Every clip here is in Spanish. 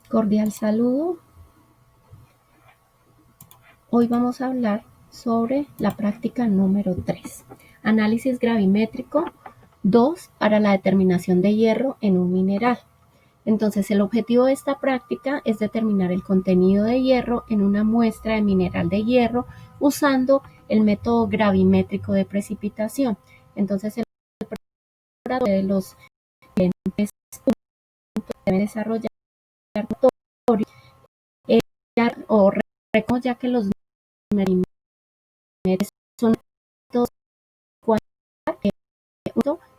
Cordial saludo. Hoy vamos a hablar sobre la práctica número 3, análisis gravimétrico 2 para la determinación de hierro en un mineral. Entonces, el objetivo de esta práctica es determinar el contenido de hierro en una muestra de mineral de hierro usando el método gravimétrico de precipitación. Entonces, el de los clientes deben desarrollar o recordemos ya que los medidores son métodos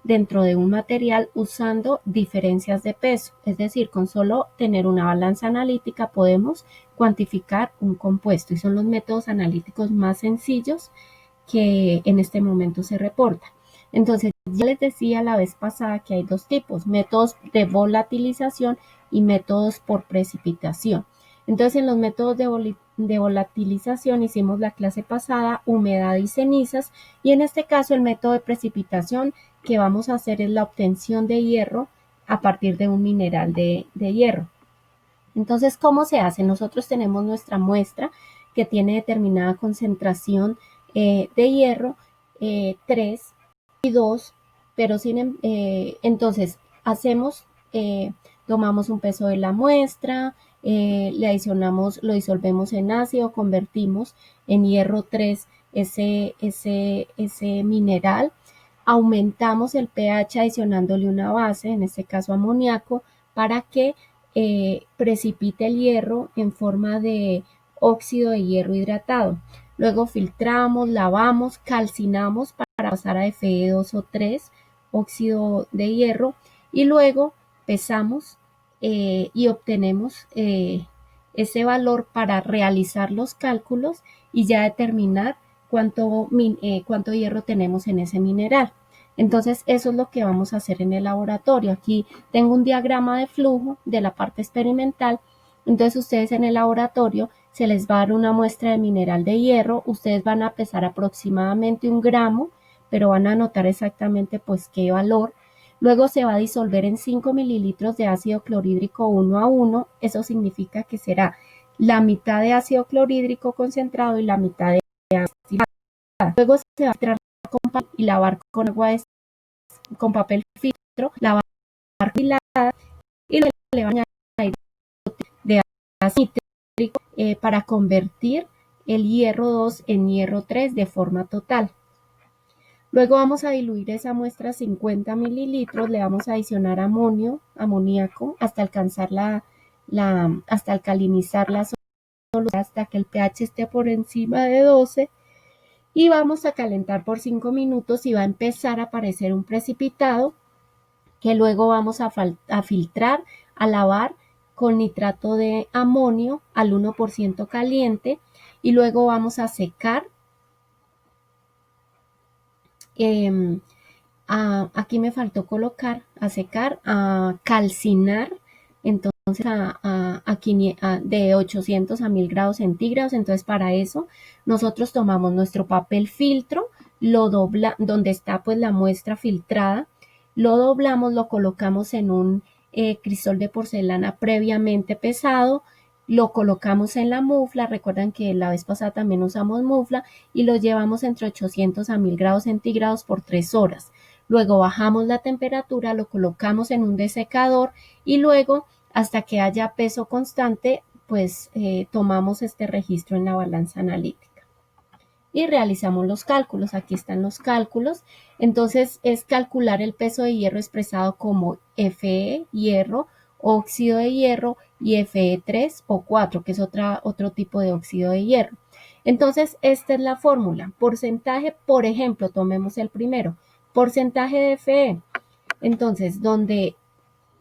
dentro de un material usando diferencias de peso, es decir, con solo tener una balanza analítica podemos cuantificar un compuesto y son los métodos analíticos más sencillos que en este momento se reportan. Entonces, ya les decía la vez pasada que hay dos tipos, métodos de volatilización y métodos por precipitación. Entonces, en los métodos de volatilización hicimos la clase pasada humedad y cenizas y en este caso el método de precipitación que vamos a hacer es la obtención de hierro a partir de un mineral de hierro. Entonces, ¿cómo se hace? Nosotros tenemos nuestra muestra que tiene determinada concentración de hierro 3 y 2, pero entonces hacemos, tomamos un peso de la muestra, le adicionamos, lo disolvemos en ácido, convertimos en hierro 3 ese mineral, aumentamos el pH adicionándole una base, en este caso amoníaco, para que precipite el hierro en forma de óxido de hierro hidratado. Luego filtramos, lavamos, calcinamos para pasar a Fe2 o 3, óxido de hierro, y luego pesamos y obtenemos ese valor para realizar los cálculos y ya determinar cuánto hierro tenemos en ese mineral. Entonces, eso es lo que vamos a hacer en el laboratorio. Aquí tengo un diagrama de flujo de la parte experimental. Entonces, ustedes en el laboratorio se les va a dar una muestra de mineral de hierro. Ustedes van a pesar aproximadamente 1 gramo, pero van a anotar exactamente pues qué valor. Luego se va a disolver en 5 mililitros de ácido clorhídrico 1 a 1. Eso significa que será la mitad de ácido clorhídrico concentrado y la mitad de ácido. Luego se va a filtrar y lavar con agua con papel filtro, lavar y luego le van a añadir de ácido nítrico para convertir el hierro 2 en hierro 3 de forma total. Luego vamos a diluir esa muestra a 50 mililitros, le vamos a adicionar amoníaco hasta alcanzar hasta alcalinizar la solución, hasta que el pH esté por encima de 12 y vamos a calentar por 5 minutos y va a empezar a aparecer un precipitado que luego vamos a filtrar, a lavar con nitrato de amonio al 1% caliente y luego vamos a secar. Aquí me faltó colocar, a secar, a calcinar, entonces de 800 a 1000 grados centígrados. Entonces para eso nosotros tomamos nuestro papel filtro, donde está pues la muestra filtrada, lo doblamos, lo colocamos en un crisol de porcelana previamente pesado, lo colocamos en la mufla, recuerdan que la vez pasada también usamos mufla, y lo llevamos entre 800 a 1000 grados centígrados por 3 horas. Luego bajamos la temperatura, lo colocamos en un desecador y luego hasta que haya peso constante, pues tomamos este registro en la balanza analítica y realizamos los cálculos. Aquí están los cálculos. Entonces es calcular el peso de hierro expresado como Fe, hierro, óxido de hierro y Fe3 o 4, que es otro tipo de óxido de hierro. Entonces esta es la fórmula. Porcentaje, por ejemplo, tomemos el primero. Porcentaje de Fe. Entonces, donde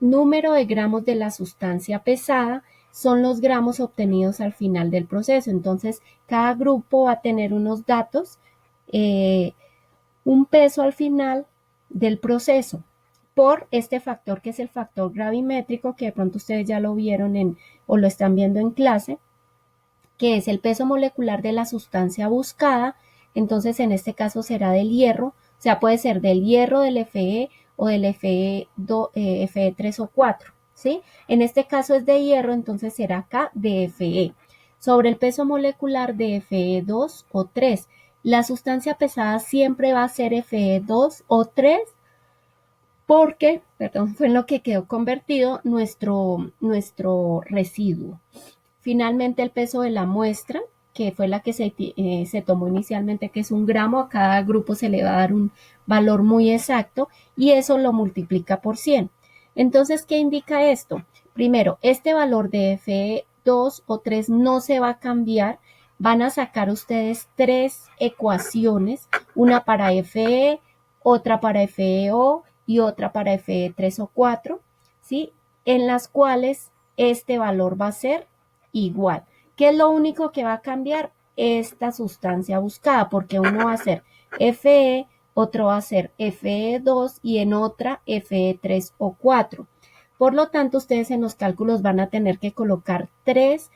número de gramos de la sustancia pesada son los gramos obtenidos al final del proceso. Entonces, cada grupo va a tener unos datos, un peso al final del proceso por este factor que es el factor gravimétrico, que de pronto ustedes ya lo vieron o lo están viendo en clase, que es el peso molecular de la sustancia buscada. Entonces, en este caso será del hierro, o sea, puede ser del hierro, del Fe o del Fe3 o 4. ¿sí? En este caso es de hierro, entonces será acá de Fe. Sobre el peso molecular de Fe2 o 3. La sustancia pesada siempre va a ser Fe2 o 3 porque, perdón, fue en lo que quedó convertido nuestro residuo. Finalmente, el peso de la muestra, que fue la que se tomó inicialmente, que es 1 gramo, a cada grupo se le va a dar un valor muy exacto y eso lo multiplica por 100. Entonces, ¿qué indica esto? Primero, este valor de Fe2 o 3 no se va a cambiar. Van a sacar ustedes 3 ecuaciones, una para Fe, otra para FeO y otra para Fe3 o 4, ¿sí? En las cuales este valor va a ser igual. ¿Qué es lo único que va a cambiar? Esta sustancia buscada, porque uno va a ser Fe, otro va a ser Fe2 y en otra Fe3 o 4. Por lo tanto, ustedes en los cálculos van a tener que colocar 3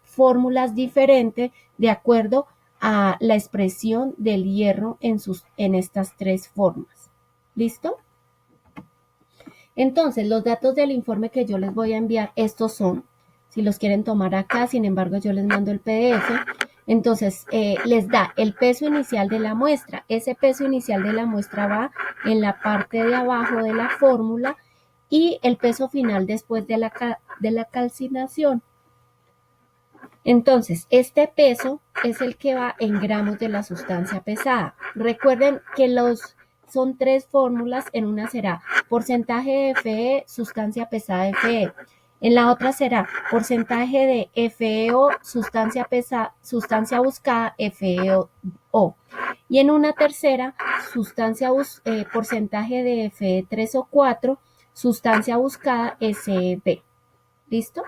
fórmulas diferentes de acuerdo a la expresión del hierro en estas 3 formas. ¿Listo? Entonces, los datos del informe que yo les voy a enviar, estos son, si los quieren tomar acá, sin embargo, yo les mando el PDF. Entonces, les da el peso inicial de la muestra. Ese peso inicial de la muestra va en la parte de abajo de la fórmula y el peso final después de la calcinación. Entonces, este peso es el que va en gramos de la sustancia pesada. Recuerden que son 3 fórmulas, en una será porcentaje de Fe, sustancia pesada de Fe. En la otra será porcentaje de FeO, sustancia pesada, sustancia buscada, FeO. Y en una tercera, porcentaje de Fe3 o 4, sustancia buscada, SB. ¿Listo?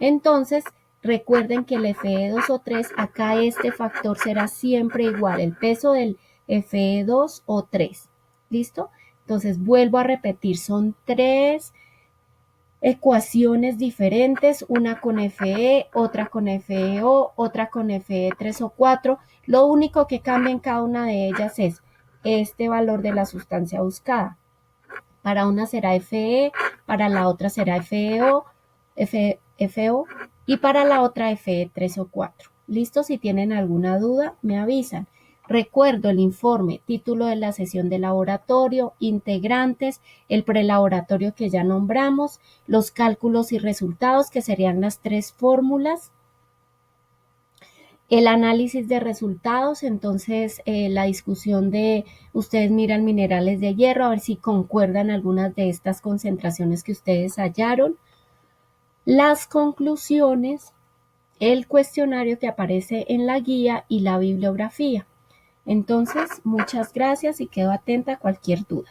Entonces, recuerden que el Fe2 o 3, acá este factor será siempre igual, el peso del Fe2 o 3. ¿Listo? Entonces, vuelvo a repetir, son 3 ecuaciones diferentes, una con Fe, otra con FeO, otra con Fe3 o 4. Lo único que cambia en cada una de ellas es este valor de la sustancia buscada. Para una será Fe, para la otra será FeO, FO y para la otra Fe3 o 4. ¿Listo? Si tienen alguna duda, me avisan. Recuerdo el informe, título de la sesión de laboratorio, integrantes, el prelaboratorio que ya nombramos, los cálculos y resultados, que serían las 3 fórmulas, el análisis de resultados, entonces la discusión de ustedes miran minerales de hierro, a ver si concuerdan algunas de estas concentraciones que ustedes hallaron, las conclusiones, el cuestionario que aparece en la guía y la bibliografía. Entonces, muchas gracias y quedo atenta a cualquier duda.